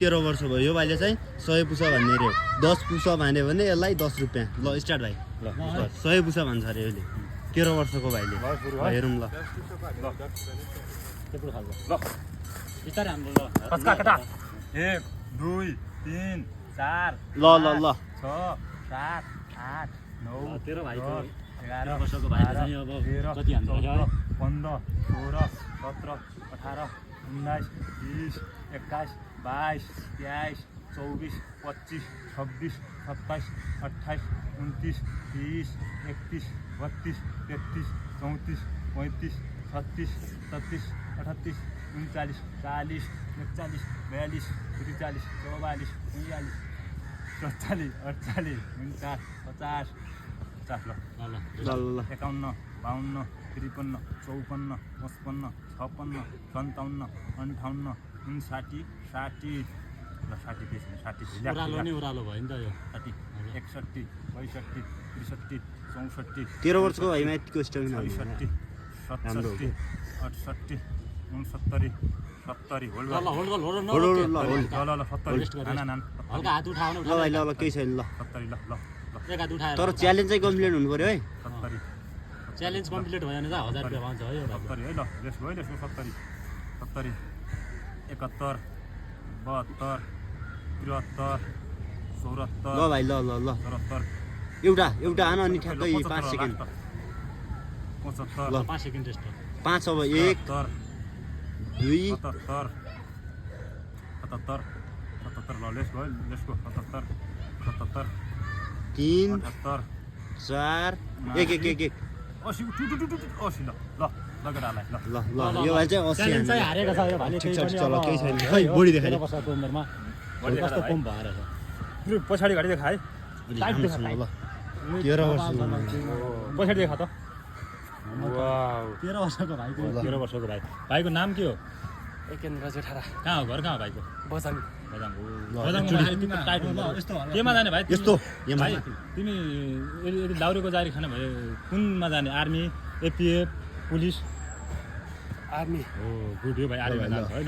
13 वर्ष भयो यो भाइले चाहिँ 100 पुसा भन्ने रे 10 पुसा भन्यो भने यसलाई 10 रुपैयाँ ल स्टार्ट भाइ ल 100 पुसा भन्छ अरे यसले 13 वर्षको भाइले हेरौँ ल बिस्तारै हाम्रो ल 1 2 3 4 ल ल ल 6 7 8 9 13 भाइको 11 वर्षको भाइले चाहिँ अब कति हान्छ 15 16 17 18 19 20 21 22 23 24 25 26 27 28 29 30 31 32 33 34 35 36 37 38 39 40 41 42 43 44 45 46 47 48 49 50 ल ल ल 51 52 53 54 55 56 57 58 59 60 ल 60 पेज 60 ओह्रालो नि ओह्रालो भयो नि त यो 60 61 62 63 64 13 वर्षको भाइमा यतिको स्टामिना 67 67 68 69 70 होल्ड ल होल्ड होल्ड होल्ड ल ल ल 70 नाना हल्का हात उठाउनु ल भाइ ल ल केही छैन ल 70 ल ल एक हात उठाएर तर च्यालेन्ज चाहिँ कम्प्लिट हुनु पर्यो है 70 च्यालेन्ज कम्प्लिट भयो भने त 1000 रुपैयाँ पाउँछ है एउटा 70 है ल लेट्स गो 70 70 71 72 73 74 ल भाइ ल ल ल 74 एउटा आन अनि ठ्याक्कै 5 सेकेन्ड 75 ल 5 सेकेन्ड टेस्ट 5 अब 1 2 77 ल लेट्स गो 77 77 3 78 4 1 80 80 ल ल लगेरालाई ल ल ल यो भाइ चाहिँ 80 च्यालेन्ज चाहिँ हारेको छ यो भाइले ठिक छ चल केही छैन खै बडी देखाइ 13 वर्षको उमेरमा कस्तो कम भएर छ पछाडि घडी देखा है टाइट देखा ल 13 वर्षको पछाडि देखा त वाउ 13 वर्षको भाइको 13 वर्षको भाइको नाम के हो एकेन्द्र जेठारा कहाँ हो घर कहाँ हो भाइको बजाङ टाइट हुन्छ केमा जाने भाइ यस्तो भाइ तिमी यदि दाउरेको जारी खाने भए कुनमा जाने आर्मी एपिएफ पुलिस आर्मी हो गुड यो भाइ आर्मीमा जान्छ है ल